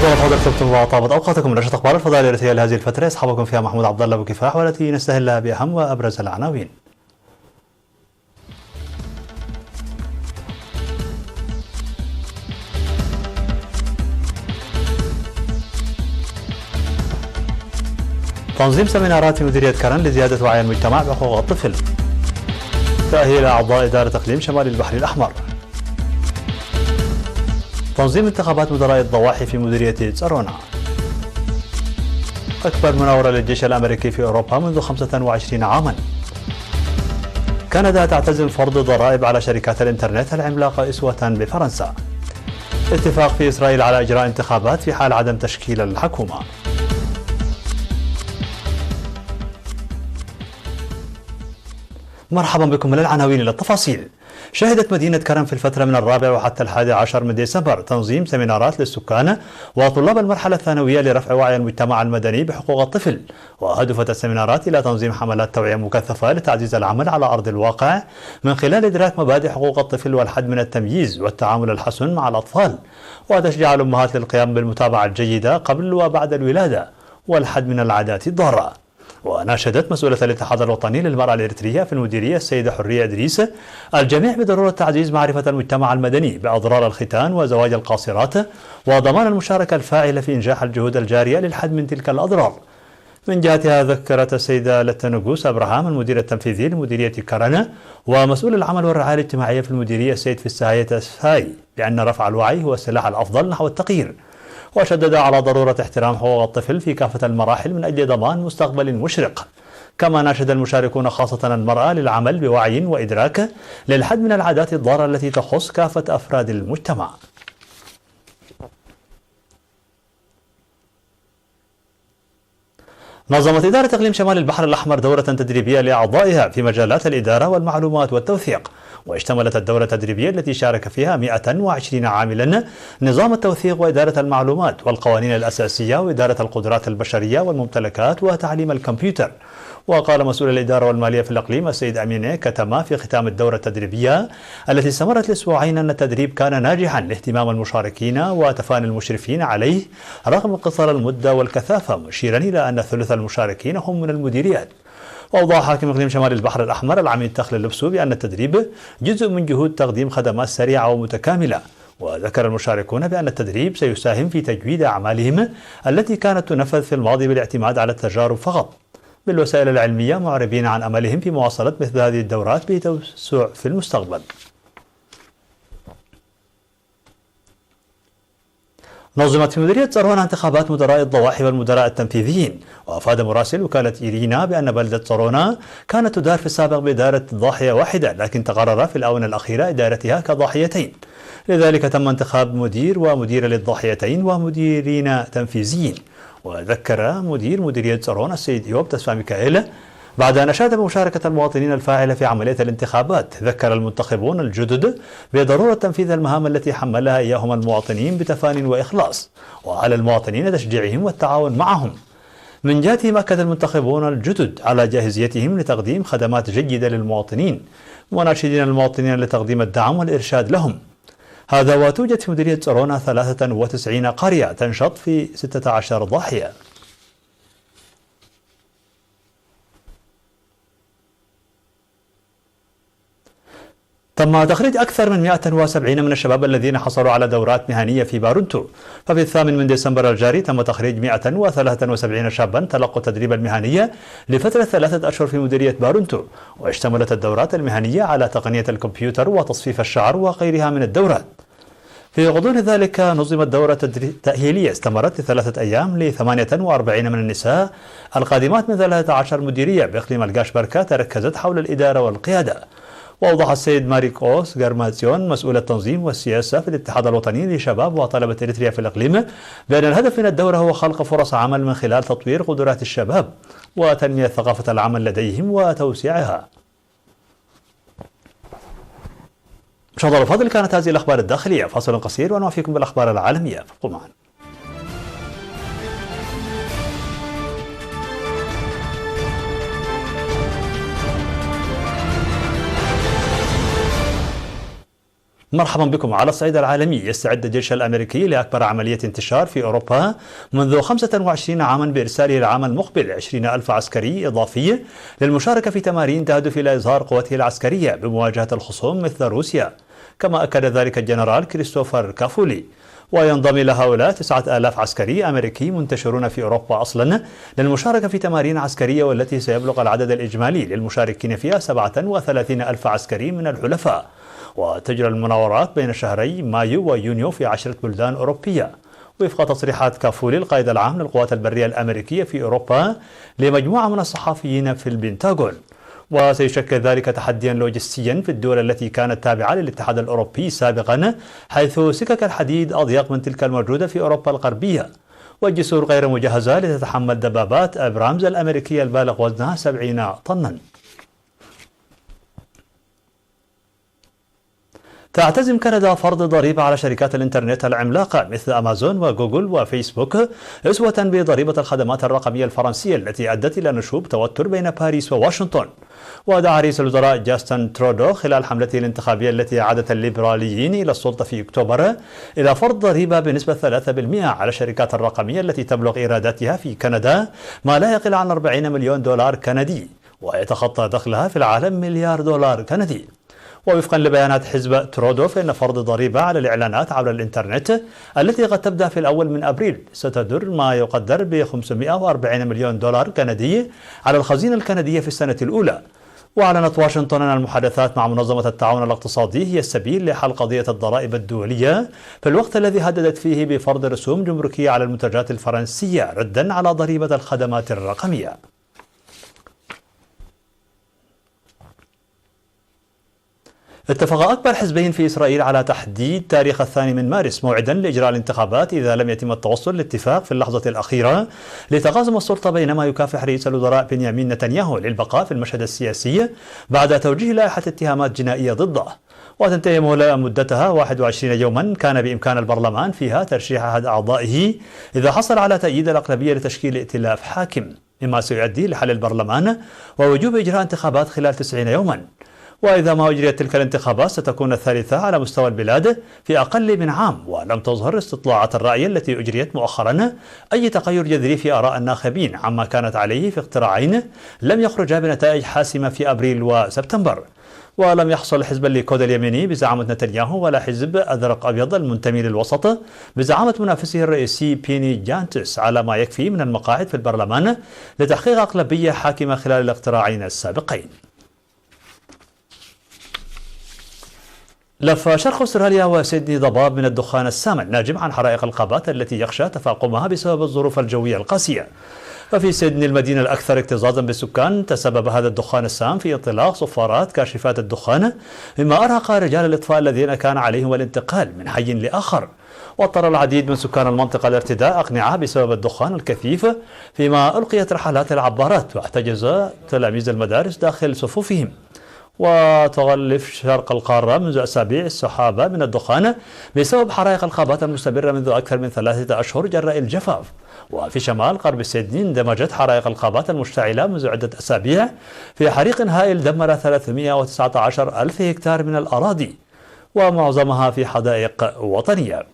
طولت حضرتكم وطابت اوقاتكم من نشرة اخبار الفضائيه التي لهذه الفتره يصحبكم فيها محمود عبد الله بكفاح، والتي نستهلها باهم وابرز العناوين. تنظيم سيمينارات في مديرية كرن لزيادة وعي المجتمع بحقوق الطفل. تأهيل أعضاء إدارة إقليم شمال البحر الأحمر. تنظيم انتخابات مدراء الضواحي في مديرية تسارونا. أكبر مناورة للجيش الأمريكي في أوروبا منذ 25 عاما. كندا تعتزل فرض ضرائب على شركات الإنترنت العملاقة أسوة بفرنسا. اتفاق في إسرائيل على إجراء انتخابات في حال عدم تشكيل الحكومة. مرحبا بكم من العناوين إلى التفاصيل. شهدت مدينة كرم في الفترة من 4 وحتى 11 من ديسمبر تنظيم سيمينارات للسكان وطلاب المرحلة الثانوية لرفع وعي المجتمع المدني بحقوق الطفل، وهدفت السيمينارات إلى تنظيم حملات توعية مكثفة لتعزيز العمل على أرض الواقع من خلال إدراك مبادئ حقوق الطفل والحد من التمييز والتعامل الحسن مع الأطفال، وتشجيع الأمهات للقيام بالمتابعة الجيدة قبل وبعد الولادة والحد من العادات الضارة. وناشدت مسؤولة الاتحاد الوطني للمرأة الإريترية في المديرية السيدة حرية إدريس الجميع بضرورة تعزيز معرفة المجتمع المدني بأضرار الختان وزواج القاصرات، وضمان المشاركة الفاعلة في إنجاح الجهود الجارية للحد من تلك الأضرار. من جهتها ذكرت السيدة لتنغوس أبراهام المدير التنفيذي لمديرية كرنا ومسؤول العمل والرعاية الاجتماعية في المديرية السيد في السهاية أسفاي بأن رفع الوعي هو السلاح الأفضل نحو التغيير، وشدد على ضرورة احترام حقوق الطفل في كافة المراحل من أجل ضمان مستقبل مشرق. كما ناشد المشاركون خاصة المرأة للعمل بوعي وإدراك للحد من العادات الضارة التي تخص كافة أفراد المجتمع. نظمت إدارة إقليم شمال البحر الأحمر دورة تدريبية لأعضائها في مجالات الإدارة والمعلومات والتوثيق، واشتملت الدورة التدريبية التي شارك فيها 120 عاملا نظام التوثيق وإدارة المعلومات والقوانين الأساسية وإدارة القدرات البشرية والممتلكات وتعليم الكمبيوتر. وقال مسؤول الإدارة والمالية في الإقليم السيد أمينة كتما في ختام الدورة التدريبية التي استمرت لأسبوعين أن التدريب كان ناجحا لاهتمام المشاركين وتفاني المشرفين عليه رغم قصر المدة والكثافة، مشيرا إلى أن ثلث المشاركين هم من المديريات. وأوضح حاكم إقليم شمال البحر الأحمر العميد تخل اللبسو بأن التدريب جزء من جهود تقديم خدمات سريعة ومتكاملة، وذكر المشاركون بأن التدريب سيساهم في تجويد أعمالهم التي كانت تنفذ في الماضي بالاعتماد على التجارب فقط بالوسائل العلمية، معربين عن أملهم في مواصلة مثل هذه الدورات بتوسع في المستقبل. نظمت في مديرية صارونا انتخابات مدراء الضواحي والمدراء التنفيذيين، وأفاد مراسل وكالة إيرينا بأن بلدة صارونا كانت تدار في السابق بإدارة ضاحية واحدة، لكن تقرر في الآونة الأخيرة إدارتها كضاحيتين، لذلك تم انتخاب مدير ومديرة للضاحيتين ومديرين تنفيذيين. وذكر مدير مديرية صارونا السيد إيوب تسفى ميكائيل بعد أن أشاد بمشاركة المواطنين الفاعلة في عملية الانتخابات، ذكر المنتخبون الجدد بضرورة تنفيذ المهام التي حملها إياهم المواطنين بتفان وإخلاص، وعلى المواطنين تشجيعهم والتعاون معهم. من جهتهم أكد المنتخبون الجدد على جاهزيتهم لتقديم خدمات جيدة للمواطنين، مناشدين المواطنين لتقديم الدعم والإرشاد لهم. هذا وتوجد في مديرية صارونا 93 قرية تنشط في 16 ضاحية. تم تخريج أكثر من 170 من الشباب الذين حصلوا على دورات مهنية في بارونتو، ففي 8 من ديسمبر الجاري تم تخريج 173 شابا تلقوا التدريب المهني لفترة 3 أشهر في مديرية بارونتو، واشتملت الدورات المهنية على تقنية الكمبيوتر وتصفيف الشعر وغيرها من الدورات. في غضون ذلك نظمت دورة تأهيلية استمرت ل3 أيام ل 48 من النساء القادمات من 13 مديرية بإقليم القاش بركة، تركزت حول الإدارة والقيادة. وأوضح السيد ماريكوس غارماتسيون مسؤول التنظيم والسياسة في الاتحاد الوطني لشباب وطلبة إريتريا في الإقليم بأن الهدف من الدورة هو خلق فرص عمل من خلال تطوير قدرات الشباب وتنمية ثقافة العمل لديهم وتوسيعها. مشاهدينا الفاضل، كانت هذه الأخبار الداخلية. فاصل قصير ونوافيكم بالأخبار العالمية، فابقوا معنا. مرحبا بكم. على الصعيد العالمي، يستعد الجيش الأمريكي لأكبر عملية انتشار في أوروبا منذ 25 عاما بإرساله العام المقبل 20,000 عسكري إضافي للمشاركة في تمارين تهدف إلى إظهار قوته العسكرية بمواجهة الخصوم مثل روسيا، كما أكد ذلك الجنرال كريستوفر كافولي. وينضم إلى هؤلاء 9,000 عسكري أمريكي منتشرون في أوروبا أصلا للمشاركة في تمارين عسكرية، والتي سيبلغ العدد الإجمالي للمشاركين فيها 37,000 عسكري من الحلفاء. وتجرى المناورات بين شهري مايو ويونيو في 10 بلدان أوروبية، وفق تصريحات كافولي القائد العام للقوات البرية الأمريكية في أوروبا لمجموعة من الصحفيين في البنتاغون. وسيشكل ذلك تحديا لوجستيا في الدول التي كانت تابعة للاتحاد الأوروبي سابقا، حيث سكك الحديد أضيق من تلك الموجودة في أوروبا الغربية، والجسور غير مجهزة لتتحمل دبابات أبرامز الأمريكية البالغ وزنها 70 طنا. تعتزم كندا فرض ضريبة على شركات الإنترنت العملاقة مثل أمازون وجوجل وفيسبوك، أسوة بضريبة الخدمات الرقمية الفرنسية التي أدت إلى نشوب توتر بين باريس وواشنطن. ودعا رئيس الوزراء جاستن ترودو خلال حملته الانتخابية التي أعادت الليبراليين إلى السلطة في أكتوبر إلى فرض ضريبة بنسبة 3% على الشركات الرقمية التي تبلغ إيراداتها في كندا ما لا يقل عن 40 مليون دولار كندي، ويتخطى دخلها في العالم مليار دولار كندي. ووفقا لبيانات حزب ترودو، فإن فرض ضريبة على الإعلانات عبر الإنترنت التي قد تبدأ في الأول من أبريل ستدر ما يقدر ب 540 مليون دولار كندي على الخزينة الكندية في السنة الأولى. وأعلنت واشنطن أن المحادثات مع منظمة التعاون الاقتصادي هي السبيل لحل قضية الضرائب الدولية في الوقت الذي هددت فيه بفرض رسوم جمركية على المنتجات الفرنسية ردا على ضريبة الخدمات الرقمية. اتفق أكبر حزبين في إسرائيل على تحديد تاريخ 2 مارس موعدا لإجراء الانتخابات إذا لم يتم التوصل لاتفاق في اللحظة الأخيرة لتقاسم السلطة، بينما يكافح رئيس الوزراء بنيامين نتنياهو للبقاء في المشهد السياسي بعد توجيه لائحة اتهامات جنائية ضده. وتنتهي مدتها 21 يوما كان بإمكان البرلمان فيها ترشيح أحد أعضائه إذا حصل على تأييد الأغلبية لتشكيل ائتلاف حاكم، مما سيؤدي لحل البرلمان ووجوب إجراء انتخابات خلال 90 يوما. وإذا ما أجريت تلك الانتخابات ستكون الثالثة على مستوى البلاد في أقل من عام، ولم تظهر استطلاعات الرأي التي أجريت مؤخرا أي تغير جذري في آراء الناخبين عما كانت عليه في اقتراعين لم يخرجا بنتائج حاسمة في أبريل وسبتمبر. ولم يحصل حزب الليكود اليميني بزعامة نتنياهو ولا حزب أزرق أبيض المنتمي للوسط بزعامة منافسه الرئيسي بيني جانتس على ما يكفي من المقاعد في البرلمان لتحقيق أغلبية حاكمة خلال الاقتراعين السابقين. لف شرق أستراليا وسيدني ضباب من الدخان السامن ناجم عن حرائق الغابات التي يخشى تفاقمها بسبب الظروف الجوية القاسية. ففي سيدني المدينة الأكثر اكتظاظا بالسكان تسبب هذا الدخان السام في انطلاق صفارات كاشفات الدخان، مما أرهق رجال الإطفاء الذين كان عليهم الانتقال من حي لآخر. واضطر العديد من سكان المنطقة لارتداء أقنعة بسبب الدخان الكثيف، فيما ألقيت رحلات العبارات واحتجز تلاميذ المدارس داخل صفوفهم. وتغلف شرق القارة منذ أسابيع السحابة من الدخان بسبب حرائق الغابات المستمرة منذ أكثر من 3 أشهر جراء الجفاف. وفي شمال غرب سيدني اندمجت حرائق الغابات المشتعلة منذ عدة أسابيع في حريق هائل دمر 319 ألف هكتار من الأراضي، ومعظمها في حدائق وطنية.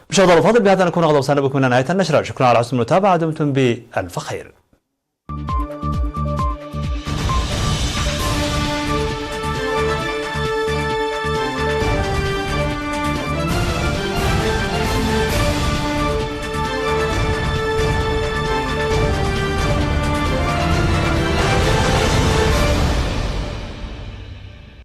مشاهدينا الفاضل، بهذا نكون قد وصلنا بكم إلى نهاية النشرة. شكرا على حسن المتابعة، دمتم بألف خير.